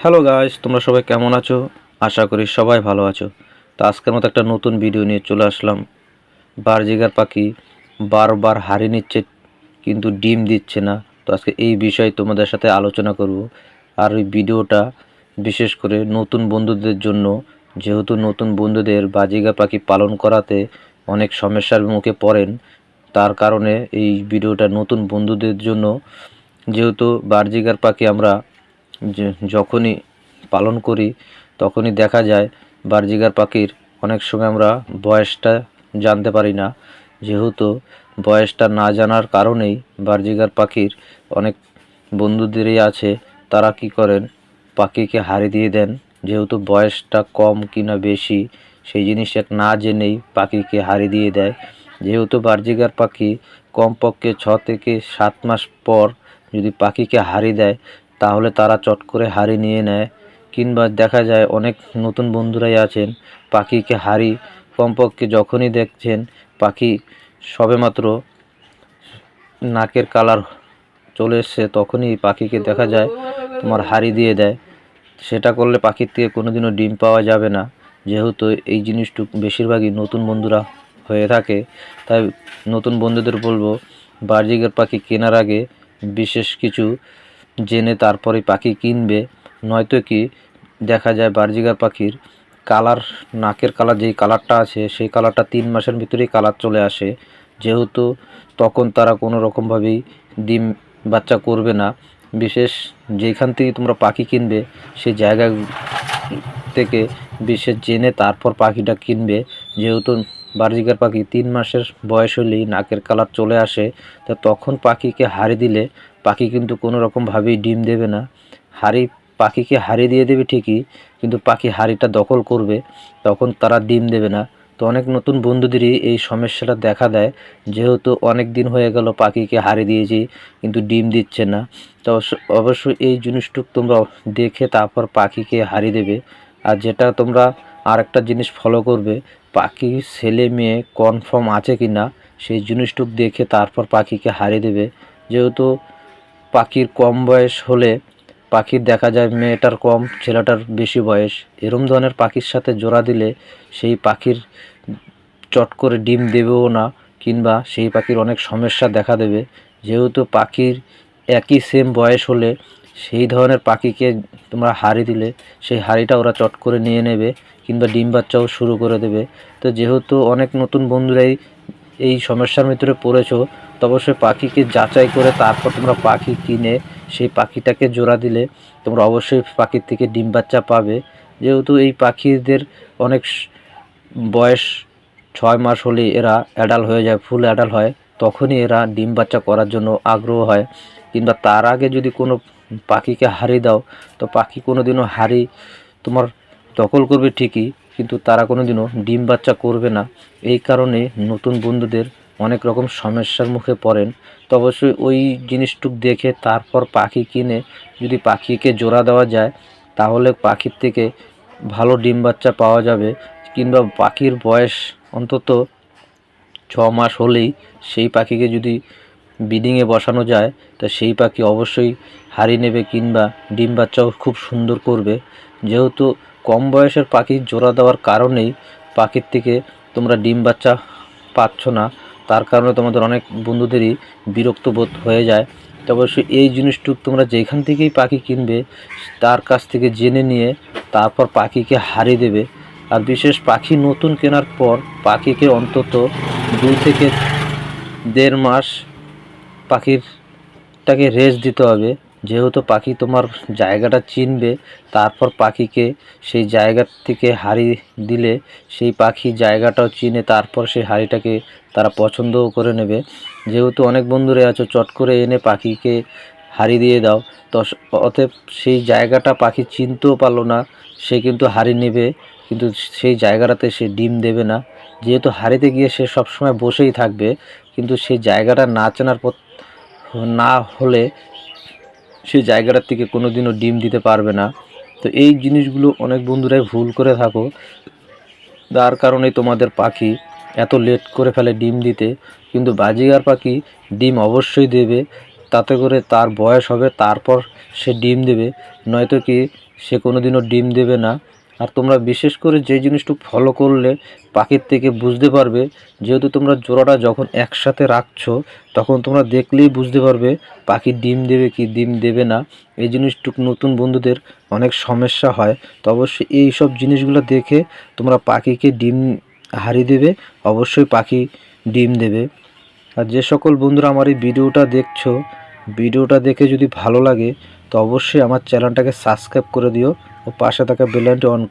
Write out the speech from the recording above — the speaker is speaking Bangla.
হ্যালো গাইস, তোমরা সবাই কেমন আছো? আশা করি সবাই ভালো আছো। তো আজকের মতো একটা নতুন ভিডিও নিয়ে চলে আসলাম। বারজিগার পাখি বারবার হারিয়ে নিচ্ছে কিন্তু ডিম দিচ্ছে না। তো আজকে এই বিষয়ে তোমাদের সাথে আলোচনা করব। আর এই ভিডিওটা বিশেষ করে নতুন বন্ধুদের জন্য, যেহেতু নতুন বন্ধুদের বাজিগার পাখি পালন করাতে অনেক সমস্যার মুখে পড়েন। তার কারণে এই ভিডিওটা নতুন বন্ধুদের জন্য। যেহেতু বারজিগার পাখি আমরা যখনই পালন করি তখনই দেখা যায় বারজিগার পাখির অনেক সময় আমরা বয়সটা জানতে পারি না। যেহেতু বয়সটা না জানার কারণেই বারজিগার পাখির অনেক বন্ধুদেরই আছে, তারা কি করেন, পাখিকে হারিয়ে দিয়ে দেন। যেহেতু বয়সটা কম কিনা বেশি সেই জিনিসটা না জেনেই পাখিকে হারিয়ে দিয়ে দেয়। যেহেতু বারজিগার পাখি কমপক্ষে 6 থেকে 7 মাস পর যদি পাখিকে হারিয়ে দেয় তাহলে তারা চট করে হারিয়ে নিয়ে নেয়। কিংবা দেখা যায় অনেক নতুন বন্ধুরাই আছেন, পাখিকে হারিয়ে কমপক্ষে যখনই দেখছেন পাখি সবেমাত্র নাকের কালার চলে এসছে তখনই পাখিকে দেখা যায় তোমার হারিয়ে দিয়ে দেয়। সেটা করলে পাখির থেকে কোনোদিনও ডিম পাওয়া যাবে না। যেহেতু এই জিনিসটুকু বেশিরভাগই নতুন বন্ধুরা হয়ে থাকে, তাই নতুন বন্ধুদের বলবো বারজিগার পাখি কেনার আগে বিশেষ কিছু জেনে তারপরে পাখি কিনবে। নয়তো কি দেখা যায় বারজিগার পাখির কালার, নাকের কালার যেই কালারটা আছে সেই কালারটা 3 মাসের ভিতরেই কালার চলে আসে। যেহেতু তখন তারা কোনো রকমভাবেই ডিম বাচ্চা করবে না। বিশেষ যেখান থেকে তোমরা পাখি কিনবে সেই জায়গা থেকে বিশেষ জেনে তারপর পাখিটা কিনবে। যেহেতু বারজিগার পাখি 3 মাসের বয়স হলেই নাকের কালার চলে আসে, তো তখন পাখিকে হারিয়ে দিলে পাখি কিন্তু কোনো রকমভাবেই ডিম দেবে না। পাখিকে হারিয়ে দিয়ে দেবে ঠিকই, কিন্তু পাখি হাড়িটা দখল করবে, তখন তারা ডিম দেবে না। তো অনেক নতুন বন্ধুদেরই এই সমস্যাটা দেখা দেয়। যেহেতু অনেক দিন হয়ে গেল পাখিকে হারিয়ে দিয়েছি কিন্তু ডিম দিচ্ছে না, তো অবশ্যই এই জিনিসটুকু তোমরা দেখে তারপর পাখিকে হারিয়ে দেবে। আর যেটা তোমরা আরেকটা জিনিস ফলো করবে, পাখি ছেলে মেয়ে কনফার্ম আছে কি না সেই জিনিসটুকু দেখে তারপর পাখিকে হারিয়ে দেবে। যেহেতু পাখির কম বয়স হলে পাখির দেখা যায় মেয়েটার কম ছেলেটার বেশি বয়স, এরম ধরনের পাখির সাথে জোড়া দিলে সেই পাখির চট করে ডিম দেবেও না, কিংবা সেই পাখির অনেক সমস্যা দেখা দেবে। যেহেতু পাখির একই সেম বয়স হলে সেই ধরনের পাখিকে তোমরা হাড়ি দিলে সেই হাড়িটা ওরা চট করে নিয়ে নেবে, কিংবা ডিম বাচ্চাও শুরু করে দেবে। তো যেহেতু অনেক নতুন বন্ধুরাই এই সমস্যার ভিতরে পড়েছো, তো অবশ্যই পাখিকে যাচাই করে তারপর তোমরা পাখি কিনে সেই পাখিটাকে জোড়া দিলে তোমরা অবশ্যই পাখির থেকে ডিম বাচ্চা পাবে। যেহেতু এই পাখিদের অনেক বয়স 6 মাস হলে এরা অ্যাডাল্ট হয়ে যায়, ফুল অ্যাডাল্ট হয়, তখনই এরা ডিম বাচ্চা করার জন্য আগ্রহ হয়। কিংবা তার আগে যদি কোনো পাখিকে হারিয়ে দাও তো পাখি কোনো দিনও হাড়ি তোমার দখল করবে ঠিকই, কিন্তু তারা কোনো দিনও ডিম বাচ্চা করবে না। এই কারণে নতুন বন্ধুদের অনেক রকম সমস্যার মুখে পড়েন। তো অবশ্যই ওই জিনিসটুক দেখে তারপর পাখি কিনে যদি পাখিকে জোড়া দেওয়া যায় তাহলে পাখির থেকে ভালো ডিম বাচ্চা পাওয়া যাবে। কিংবা পাখির বয়স অন্তত 6 মাস হলেই সেই পাখিকে যদি ব্রিডিংয়ে বসানো যায় তা সেই পাখি অবশ্যই হারিয়ে নেবে, কিংবা ডিম বাচ্চাও খুব সুন্দর করবে। যেহেতু কম বয়সের পাখির জোড়া দেওয়ার কারণেই পাখির থেকে তোমরা ডিম বাচ্চা পাচ্ছ না, তার কারণে তোমাদের অনেক বন্ধুদেরই বিরক্ত বোধ হয়ে যায়। তো অবশ্যই এই জিনিসটুক তোমরা যেখান থেকেই পাখি কিনবে তার কাছ থেকে জেনে নিয়ে তারপর পাখিকে হারিয়ে দেবে। আর বিশেষ পাখি নতুন কেনার পর পাখিকে অন্তত 2 থেকে 1.5 মাস পাখিরটাকে রেস্ট দিতে হবে। যেহেতু পাখি তোমার জায়গাটা চিনবে, তারপর পাখিকে সেই জায়গা থেকে হারিয়ে দিলে সেই পাখি জায়গাটাও চিনে তারপর সেই হাঁড়িটাকে তারা পছন্দও করে নেবে। যেহেতু অনেক বন্ধুরা আছো চট করে এনে পাখিকে হারিয়ে দিয়ে দাও, তো অতএব সেই জায়গাটা পাখি চিনতেও পারলো না, সে কিন্তু হারিয়ে নেবে, কিন্তু সেই জায়গাটাতে সে ডিম দেবে না। যেহেতু হারিতে গিয়ে সে সবসময় বসেই থাকবে, কিন্তু সেই জায়গাটা না চেনার পর না হলে সেই জায়গাটার থেকে কোনো দিনও ডিম দিতে পারবে না। তো এই জিনিসগুলো অনেক বন্ধুরাই ভুল করে থাকো, যার কারণে তোমাদের পাখি এত লেট করে ফেলে ডিম দিতে। কিন্তু বাজিগার পাখি ডিম অবশ্যই দেবে, তাতে করে তার বয়স হবে তারপর সে ডিম দেবে। নয়তো কি সে কোনো দিনও ডিম দেবে না। আর তোমরা বিশেষ করে যে জিনিসটু ফলো করলে পাখির থেকে বুঝতে পারবে, যেহেতু তোমরা জোড়াটা যখন একসাথে রাখছো তখন তোমরা দেখলেই বুঝতে পারবে পাখি ডিম দেবে কি ডিম দেবে না। এই জিনিসটুকু নতুন বন্ধুদের অনেক সমস্যা হয়। তো অবশ্যই এই সব জিনিসগুলো দেখে তোমরা পাখিকে ডিম হারিয়ে দেবে, অবশ্যই পাখি ডিম দেবে। আর যে সকল বন্ধুরা আমার এই ভিডিওটা দেখছো, ভিডিওটা দেখে যদি ভালো লাগে তো অবশ্যই আমার চ্যানেলটাকে সাবস্ক্রাইব করে দিও ও পাশে থাকা বেল আইকনটি অন